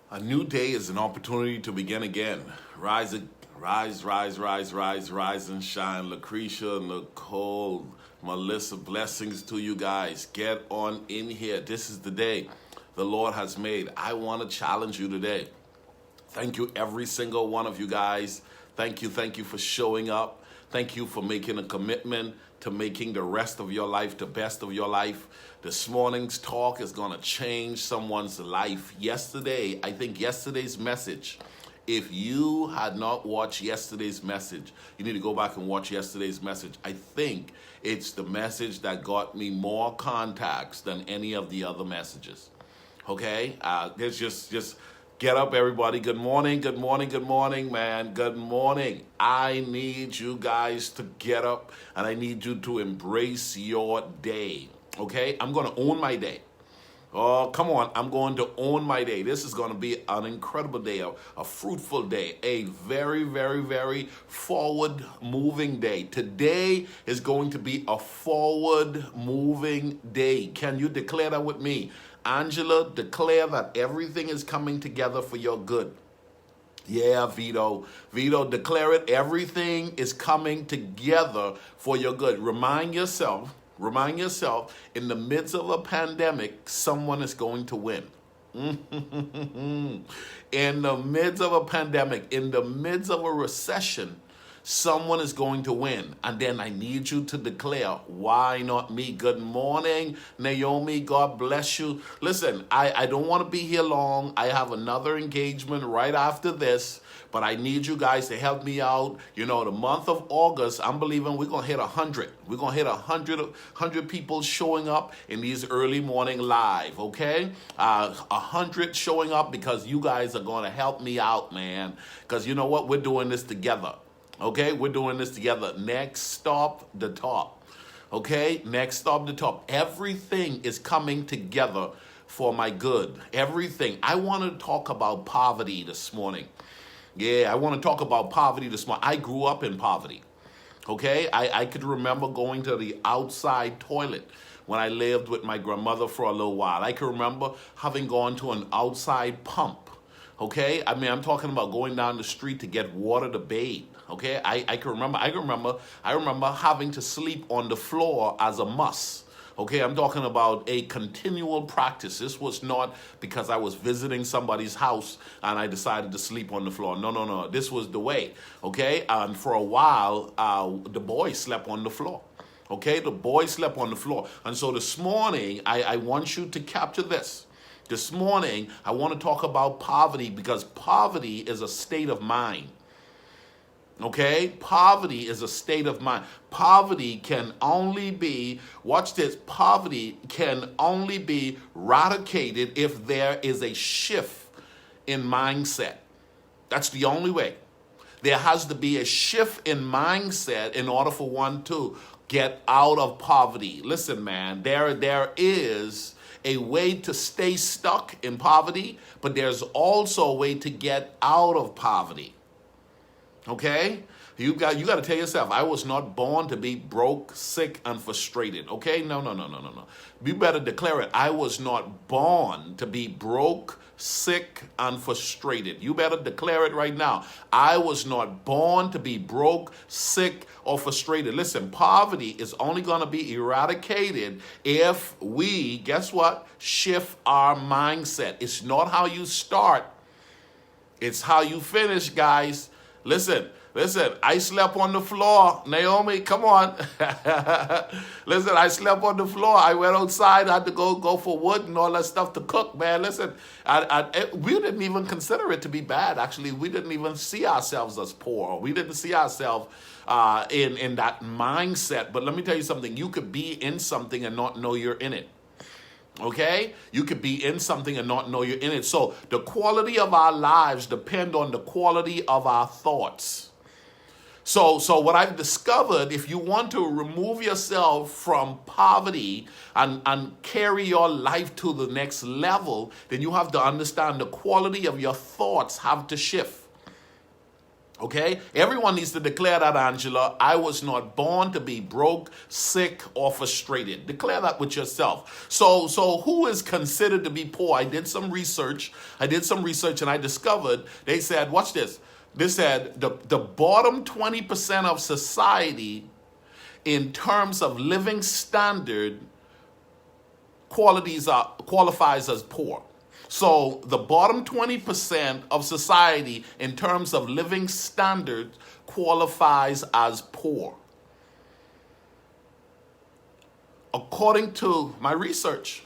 A new day is an opportunity to begin again. Rise, rise and shine. Lucretia, Nicole, Melissa, blessings to you guys. Get on in here. This is the day the Lord has made. I want to challenge you today. Thank you, every single one of you guys. Thank you for showing up. Thank you for making a commitment to making the rest of your life the best of your life. This morning's talk is going to change someone's life. I think yesterday's message, if you had not watched yesterday's message, you need to go back and watch yesterday's message. I think it's the message that got me more contacts than any of the other messages. Okay? There's just get up, everybody. Good morning, man. Good morning. I need you guys to get up, and I need you to embrace your day. Okay? I'm going to own my day. Oh, come on. I'm going to own my day. This is going to be an incredible day, a fruitful day, a very, very, very forward-moving day. Today is going to be a forward-moving day. Can you declare that with me? Angela, declare that everything is coming together for your good. Yeah, Vito, declare it. Everything is coming together for your good. Remind yourself, in the midst of a pandemic, someone is going to win. In the midst of a pandemic, in the midst of a recession, someone is going to win. And then I need you to declare, why not me? Good morning, Naomi. God bless you. Listen, I don't want to be here long. I have another engagement right after this, but I need you guys to help me out. You know, the month of August, I'm believing we're going to hit 100. We're going to hit 100 people showing up in these early morning live, okay? 100 showing up because you guys are going to help me out, man. Because you know what? We're doing this together. Okay, we're doing this together. Next stop, the top. Okay, next stop, the top. Everything is coming together for my good. Everything. I want to talk about poverty this morning. Yeah, I want to talk about poverty this morning. I grew up in poverty. Okay, I could remember going to the outside toilet when I lived with my grandmother for a little while. I can remember having gone to an outside pump. Okay, I mean, I'm talking about going down the street to get water to bathe. Okay, I can remember. I remember having to sleep on the floor as a must. Okay, I'm talking about a continual practice. This was not because I was visiting somebody's house and I decided to sleep on the floor. No. This was the way. Okay, and for a while, the boys slept on the floor. Okay, the boys slept on the floor. And so this morning, I want you to capture this. This morning, I want to talk about poverty because poverty is a state of mind. Okay? Poverty is a state of mind. Poverty can only be, watch this, poverty can only be eradicated if there is a shift in mindset. That's the only way. There has to be a shift in mindset in order for one to get out of poverty. Listen, man, there is a way to stay stuck in poverty, but there's also a way to get out of poverty. Okay? You got to tell yourself, I was not born to be broke, sick, and frustrated. Okay? No. You better declare it. I was not born to be broke, sick, and frustrated. You better declare it right now. I was not born to be broke, sick, or frustrated. Listen, poverty is only going to be eradicated if we, guess what? Shift our mindset. It's not how you start. It's how you finish, guys. Listen, I slept on the floor. Naomi, come on. Listen, I slept on the floor. I went outside. I had to go for wood and all that stuff to cook, man. Listen, we didn't even consider it to be bad, actually. We didn't even see ourselves as poor. We didn't see ourselves in that mindset. But let me tell you something. You could be in something and not know you're in it. Okay? You could be in something and not know you're in it. So the quality of our lives depend on the quality of our thoughts. So what I've discovered, if you want to remove yourself from poverty and carry your life to the next level, then you have to understand the quality of your thoughts have to shift. Okay? Everyone needs to declare that, Angela. I was not born to be broke, sick, or frustrated. Declare that with yourself. So who is considered to be poor? I did some research and I discovered, they said, watch this. They said the bottom 20% of society in terms of living standard qualifies as poor. So the bottom 20% of society in terms of living standards qualifies as poor. According to my research.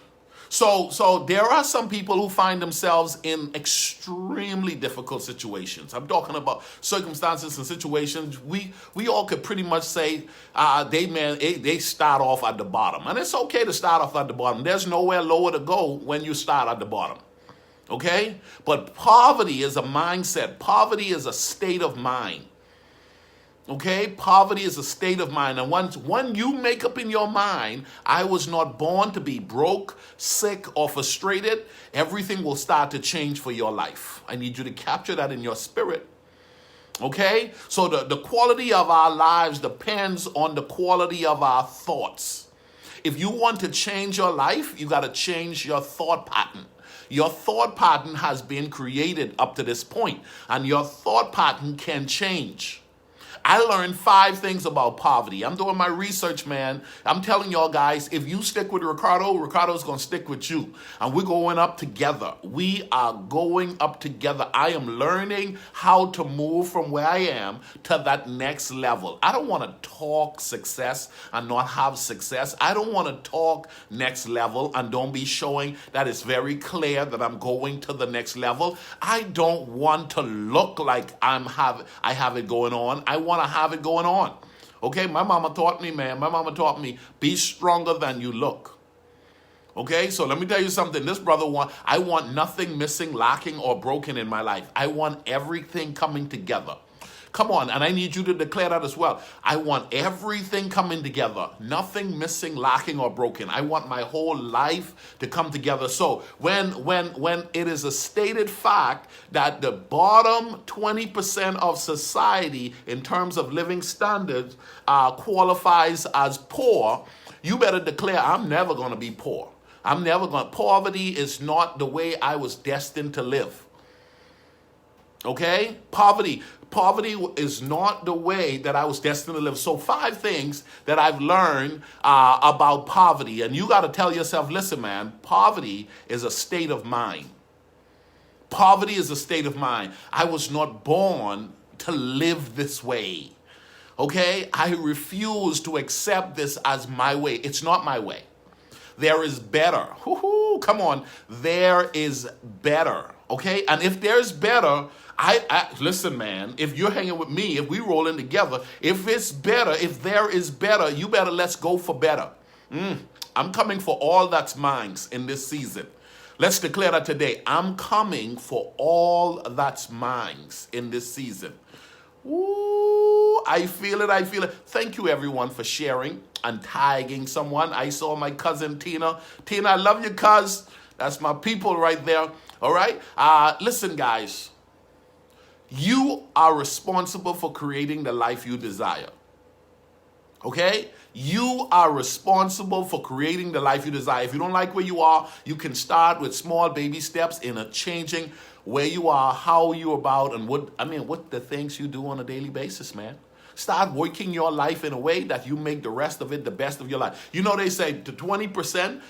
So there are some people who find themselves in extremely difficult situations. I'm talking about circumstances and situations we all could pretty much say they start off at the bottom. And it's okay to start off at the bottom. There's nowhere lower to go when you start at the bottom. Okay? But poverty is a mindset. Poverty is a state of mind. Okay? Poverty is a state of mind. And when you make up in your mind, I was not born to be broke, sick, or frustrated, everything will start to change for your life. I need you to capture that in your spirit. Okay? So the quality of our lives depends on the quality of our thoughts. If you want to change your life, you got to change your thought pattern. Your thought pattern has been created up to this point, and your thought pattern can change. I learned 5 things about poverty. I'm doing my research, man. I'm telling y'all guys, if you stick with Ricardo's going to stick with you. And we're going up together. We are going up together. I am learning how to move from where I am to that next level. I don't want to talk success and not have success. I don't want to talk next level and don't be showing that it's very clear that I'm going to the next level. I don't want to look like I have it going on. I want to have it going on. Okay, my mama taught me, man. My mama taught me, be stronger than you look. Okay, so let me tell you something. This brother I want nothing missing, lacking, or broken in my life. I want everything coming together. Come on, and I need you to declare that as well. I want everything coming together. Nothing missing, lacking, or broken. I want my whole life to come together. So when it is a stated fact that the bottom 20% of society in terms of living standards qualifies as poor, you better declare, I'm never going to be poor. Poverty is not the way I was destined to live. Okay? Poverty is not the way that I was destined to live. So 5 things that I've learned about poverty. And you got to tell yourself, listen, man, poverty is a state of mind. Poverty is a state of mind. I was not born to live this way. Okay? I refuse to accept this as my way. It's not my way. There is better. Come on. There is better. Okay? And if there's better, I listen, man, if you're hanging with me, if we rolling together, if it's better, if there is better, you better let's go for better. I'm coming for all that's mine in this season. Let's declare that today. I'm coming for all that's mine in this season. Ooh, I feel it. Thank you, everyone, for sharing and tagging someone. I saw my cousin Tina. Tina, I love you, cuz. That's my people right there. All right? Listen, guys. You are responsible for creating the life you desire. Okay? You are responsible for creating the life you desire. If you don't like where you are, you can start with small baby steps in a changing where you are, how you're about, and what the things you do on a daily basis, man. Start working your life in a way that you make the rest of it the best of your life. You know, they say the 20%,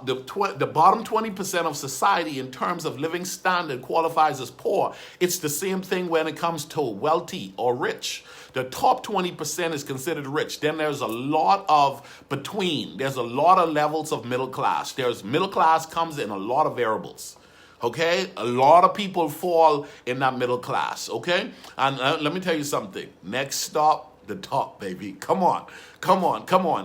the bottom 20% of society in terms of living standard qualifies as poor. It's the same thing when it comes to wealthy or rich. The top 20% is considered rich. Then there's a lot of between. There's a lot of levels of middle class. There's middle class comes in a lot of variables. Okay? A lot of people fall in that middle class. Okay? And let me tell you something. Next stop, the top, baby. Come on.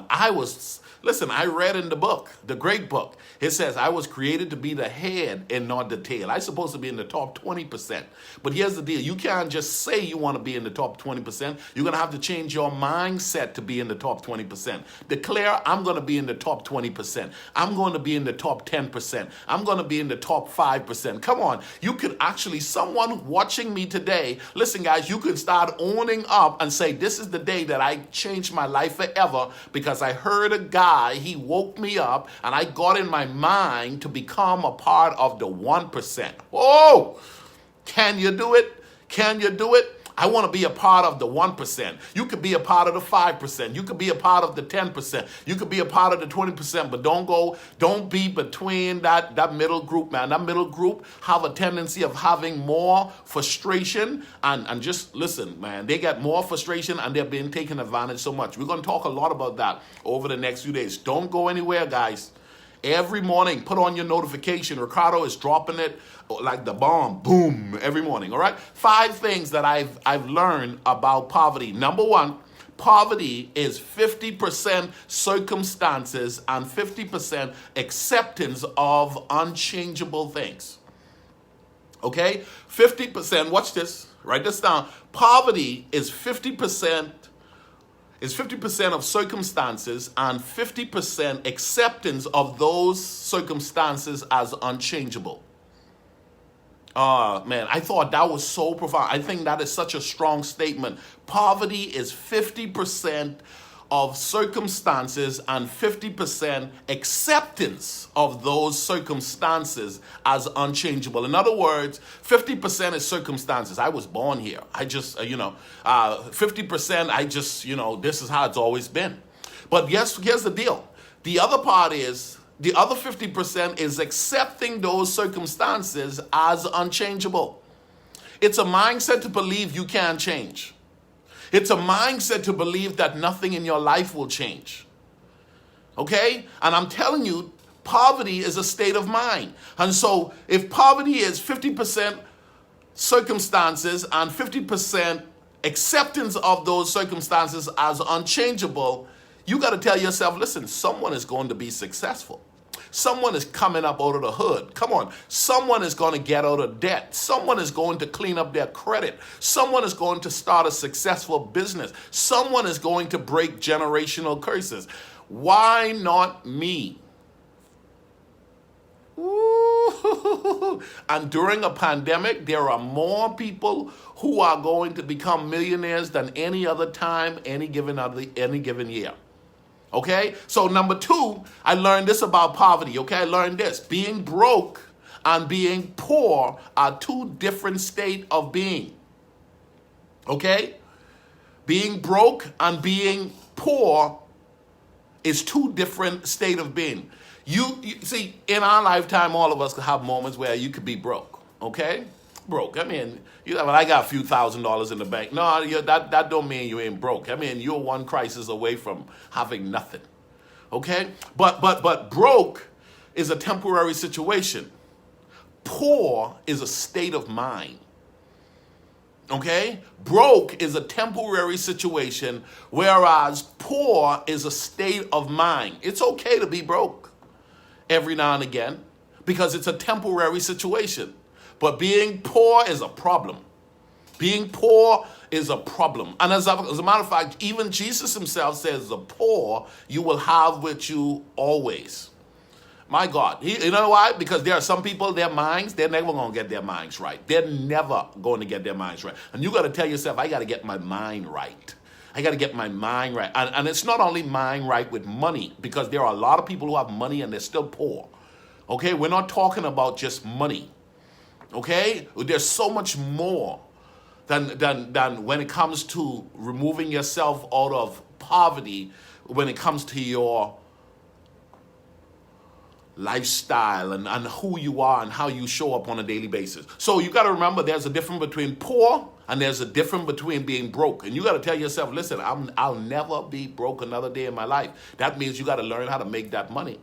I was Listen, I read in the book, the great book, it says, I was created to be the head and not the tail. I'm supposed to be in the top 20%. But here's the deal. You can't just say you want to be in the top 20%. You're going to have to change your mindset to be in the top 20%. Declare, I'm going to be in the top 20%. I'm going to be in the top 10%. I'm going to be in the top 5%. Come on. You could actually, someone watching me today, listen, guys, you could start owning up and say, this is the day that I changed my life forever because I heard a guy. He woke me up and I got in my mind to become a part of the 1%. Oh, can you do it? Can you do it? I want to be a part of the 1%. You could be a part of the 5%. You could be a part of the 10%. You could be a part of the 20%, but don't be between that middle group, man. That middle group have a tendency of having more frustration and just listen, man, they get more frustration and they're being taken advantage so much. We're going to talk a lot about that over the next few days. Don't go anywhere, guys. Every morning, put on your notification. Ricardo is dropping it like the bomb, boom, every morning, all right? 5 things that I've learned about poverty. Number 1, poverty is 50% circumstances and 50% acceptance of unchangeable things. Okay? 50%, watch this, write this down. Poverty is 50% of circumstances and 50% acceptance of those circumstances as unchangeable. Man, I thought that was so profound. I think that is such a strong statement. Poverty is 50% of circumstances and 50% acceptance of those circumstances as unchangeable. In other words, 50% is circumstances. I was born here. I just, 50%, I just, this is how it's always been. But yes, here's the deal. The other part is, the other 50% is accepting those circumstances as unchangeable. It's a mindset to believe you can change. It's a mindset to believe that nothing in your life will change. Okay? And I'm telling you, poverty is a state of mind. And so if poverty is 50% circumstances and 50% acceptance of those circumstances as unchangeable, you got to tell yourself, listen, someone is going to be successful. Someone is coming up out of the hood. Come on. Someone is going to get out of debt. Someone is going to clean up their credit. Someone is going to start a successful business. Someone is going to break generational curses. Why not me? Ooh. And during a pandemic, there are more people who are going to become millionaires than any other time, any given year. Okay? So number 2, I learned this about poverty. Okay? I learned this. Being broke and being poor are 2 different states of being. Okay? Being broke and being poor is 2 different states of being. You see, in our lifetime, all of us could have moments where you could be broke. Okay? Broke. I mean, I got a few $1,000s in the bank. No, that don't mean you ain't broke. I mean, you're one crisis away from having nothing. Okay? But broke is a temporary situation. Poor is a state of mind. Okay? Broke is a temporary situation, whereas poor is a state of mind. It's okay to be broke every now and again because it's a temporary situation. But being poor is a problem. Being poor is a problem. And as a matter of fact, even Jesus himself says, the poor you will have with you always. My God. You know why? Because there are some people, their minds, they're never going to get their minds right. They're never going to get their minds right. And you got to tell yourself, I got to get my mind right. I got to get my mind right. And it's not only mind right with money, because there are a lot of people who have money and they're still poor. Okay? We're not talking about just money. Okay? There's so much more than when it comes to removing yourself out of poverty, when it comes to your lifestyle and who you are and how you show up on a daily basis. So you got to remember there's a difference between poor and there's a difference between being broke. And you got to tell yourself, listen, I'll never be broke another day in my life. That means you got to learn how to make that money.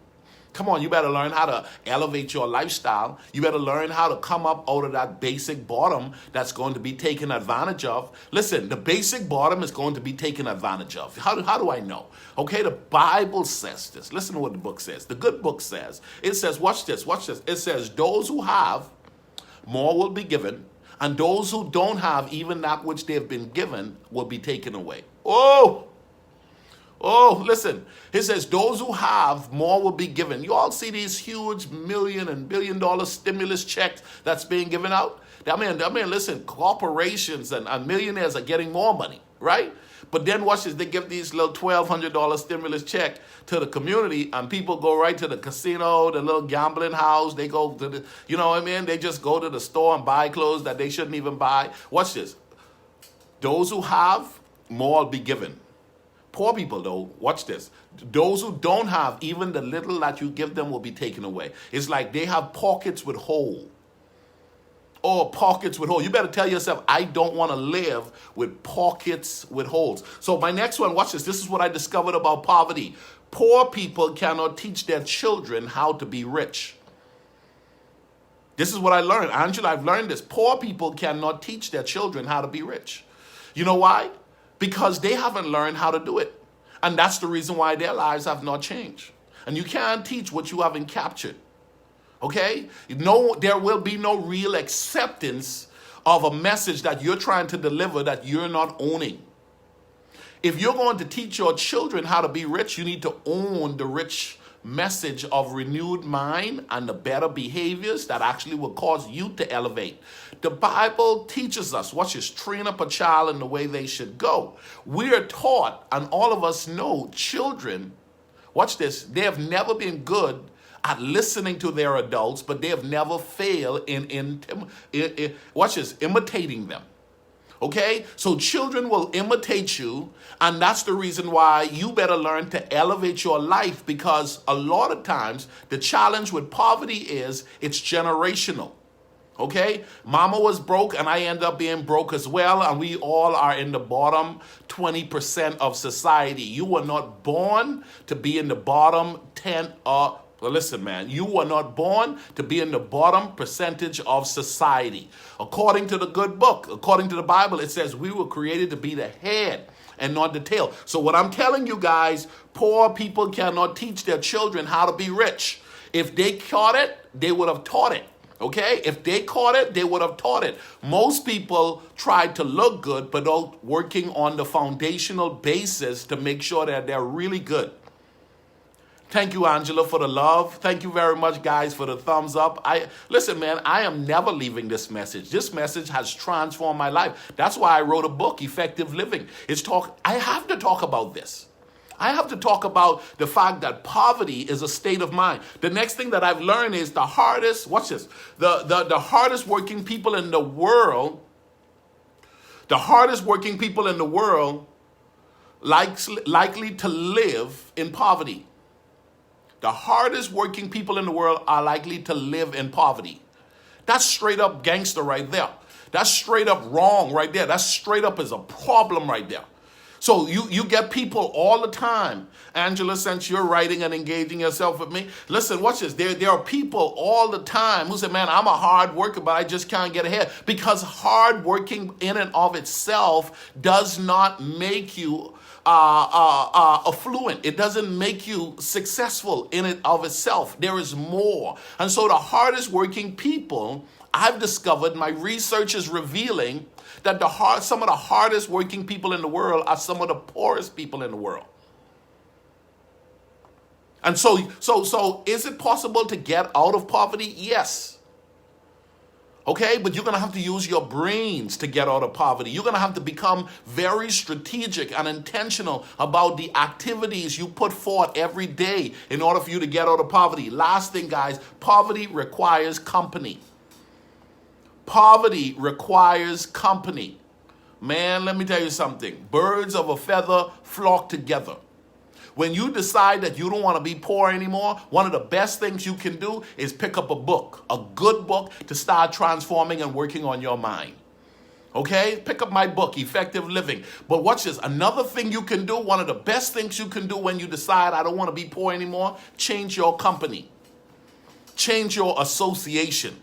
Come on, you better learn how to elevate your lifestyle. You better learn how to come up out of that basic bottom that's going to be taken advantage of. Listen, the basic bottom is going to be taken advantage of. How do I know? Okay, the Bible says this. Listen to what the book says. The good book says. It says, watch this. It says, those who have, more will be given, and those who don't have, even that which they have been given, will be taken away. Oh, listen. It says, those who have, more will be given. You all see these huge $1 and $1 billion stimulus checks that's being given out? I mean, listen, corporations and millionaires are getting more money, right? But then watch this, they give these little $1,200 stimulus check to the community, and people go right to the casino, the little gambling house. They go to the, you know what I mean? They just go to the store and buy clothes that they shouldn't even buy. Watch this. Those who have, more will be given. Poor people, though, watch this. Those who don't have, even the little that you give them will be taken away. It's like they have pockets with hole. Oh, pockets with holes. You better tell yourself, I don't want to live with pockets with holes. So my next one, watch this. This is what I discovered about poverty. Poor people cannot teach their children how to be rich. This is what I learned. Angela, I've learned this. Poor people cannot teach their children how to be rich. You know why? Because they haven't learned how to do it. And that's the reason why their lives have not changed. And you can't teach what you haven't captured. Okay? No, there will be no real acceptance of a message that you're trying to deliver that you're not owning. If you're going to teach your children how to be rich, you need to own the rich message of renewed mind and the better behaviors that actually will cause you to elevate. The Bible teaches us, watch this, train up a child in the way they should go. We are taught, and all of us know, children, watch this, they have never been good at listening to their adults, but they have never failed in watch this, imitating them. Okay? So children will imitate you, and that's the reason why you better learn to elevate your life, because a lot of times the challenge with poverty is it's generational. Okay? Mama was broke, and I end up being broke as well, and we all are in the bottom 20% of society. You were not born to be in the bottom 10 well, listen, man, you were not born to be in the bottom percentage of society. According to the good book, according to the Bible, it says we were created to be the head and not the tail. So what I'm telling you guys, poor people cannot teach their children how to be rich. If they caught it, they would have taught it. Okay? If they caught it, they would have taught it. Most people try to look good, but not working on the foundational basis to make sure that they're really good. Thank you, Angela, for the love. Thank you very much, guys, for the thumbs up. Listen, man, I am never leaving this message. This message has transformed my life. That's why I wrote a book, Effective Living. I have to talk about this. I have to talk about the fact that poverty is a state of mind. The next thing that I've learned is the hardest, watch this, the hardest working people in the world, likely to live in poverty. The hardest working people in the world are likely to live in poverty. That's straight up gangster right there. That's straight up wrong right there. That's straight up is a problem right there. So you get people all the time. Angela, since you're writing and engaging yourself with me, listen, watch this. There are people all the time who say, man, I'm a hard worker, but I just can't get ahead. Because hard working in and of itself does not make you affluent. It doesn't make you successful in and of itself. There is more. And so the hardest working people, I've discovered, my research is revealing that some of the hardest working people in the world are some of the poorest people in the world. And so is it possible to get out of poverty? Yes. Okay, but you're going to have to use your brains to get out of poverty. You're going to have to become very strategic and intentional about the activities you put forth every day in order for you to get out of poverty. Last thing, guys, poverty requires company. Poverty requires company. Man, let me tell you something. Birds of a feather flock together. When you decide that you don't want to be poor anymore, one of the best things you can do is pick up a book, a good book to start transforming and working on your mind. Okay, pick up my book, Effective Living. But watch this. Another thing you can do, one of the best things you can do when you decide I don't want to be poor anymore, change your company. Change your association.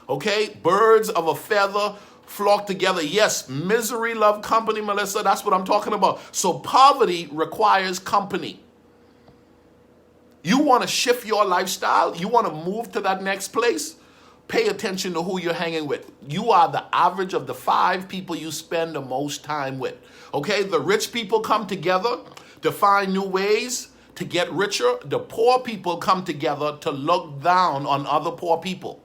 Okay, birds of a feather flock together. Yes, misery love company, Melissa. That's what I'm talking about. So poverty requires company. You want to shift your lifestyle? You want to move to that next place? Pay attention to who you're hanging with. You are the average of the 5 people you spend the most time with. Okay, the rich people come together to find new ways to get richer. The poor people come together to look down on other poor people.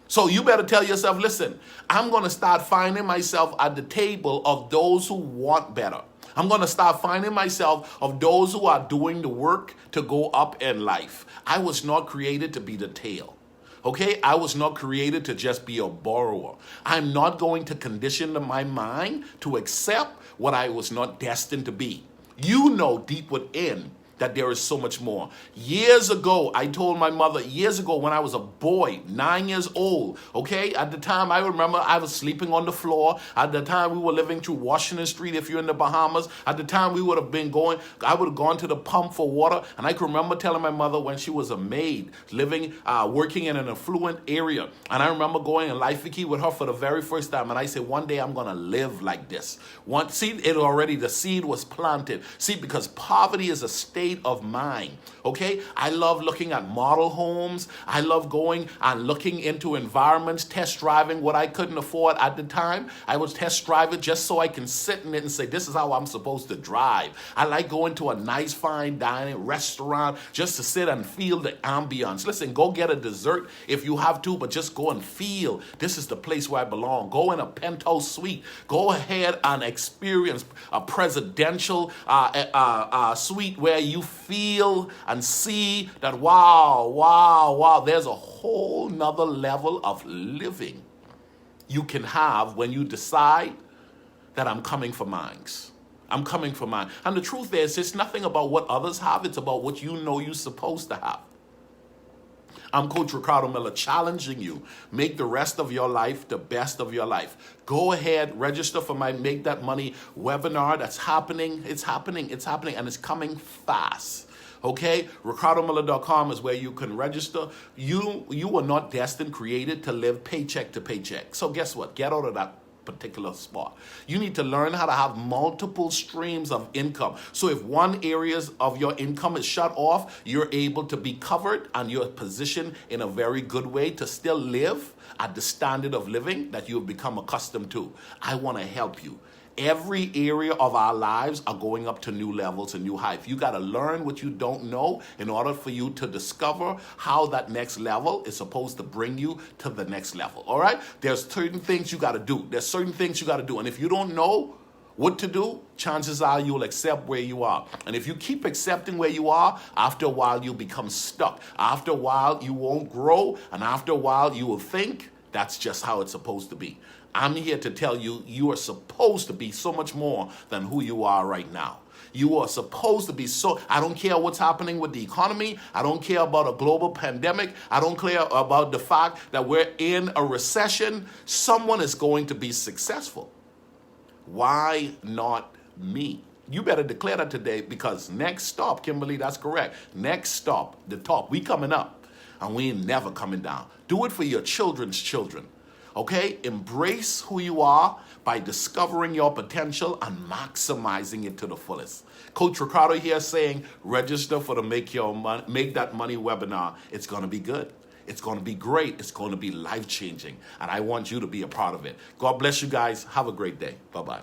So you better tell yourself, listen, I'm going to start finding myself at the table of those who want better. I'm going to start finding myself of those who are doing the work to go up in life. I was not created to be the tail. Okay, I was not created to just be a borrower. I'm not going to condition my mind to accept what I was not destined to be. You know deep within that there is so much more. Years ago, I told my mother, years ago when I was a boy, 9 years old, okay? At the time, I remember I was sleeping on the floor. At the time, we were living through Washington Street if you're in the Bahamas. At the time, I would have gone to the pump for water. And I can remember telling my mother when she was a maid, working in an affluent area. And I remember going in Life-Key with her for the very first time. And I said, one day I'm going to live like this. The seed was planted. See, because poverty is a state of mind. Okay, I love looking at model homes. I love going and looking into environments, test driving what I couldn't afford at the time. I would test drive it just so I can sit in it and say, this is how I'm supposed to drive. I like going to a nice fine dining restaurant just to sit and feel the ambience. Listen, go get a dessert if you have to, but just go and feel this is the place where I belong. Go in a penthouse suite. Go ahead and experience a presidential suite where you feel and see that wow, there's a whole nother level of living you can have when you decide that I'm coming for mine. I'm coming for mine. And the truth is, it's nothing about what others have. It's about what you know you're supposed to have. I'm Coach Ricardo Miller, challenging you. Make the rest of your life the best of your life. Go ahead, register for my Make That Money webinar. That's happening. It's happening, and it's coming fast. Okay, RicardoMiller.com is where you can register. You were not destined, created to live paycheck to paycheck. So guess what? Get out of that particular spot. You need to learn how to have multiple streams of income. So if one area of your income is shut off, you're able to be covered and you're positioned in a very good way to still live at the standard of living that you have become accustomed to. I want to help you. Every area of our lives are going up to new levels and new heights. You got to learn what you don't know in order for you to discover how that next level is supposed to bring you to the next level. All right? There's certain things you got to do. And if you don't know what to do, chances are you'll accept where you are. And if you keep accepting where you are, after a while you'll become stuck. After a while you won't grow. And after a while you will think that's just how it's supposed to be. I'm here to tell you, you are supposed to be so much more than who you are right now. You are supposed to be I don't care what's happening with the economy. I don't care about a global pandemic. I don't care about the fact that we're in a recession. Someone is going to be successful. Why not me? You better declare that today, because next stop, Kimberly, that's correct. Next stop, the top. We coming up and we ain't never coming down. Do it for your children's children. Okay, embrace who you are by discovering your potential and maximizing it to the fullest. Coach Ricardo here saying, register for the Make That Money webinar. It's going to be good. It's going to be great. It's going to be life-changing. And I want you to be a part of it. God bless you guys. Have a great day. Bye-bye.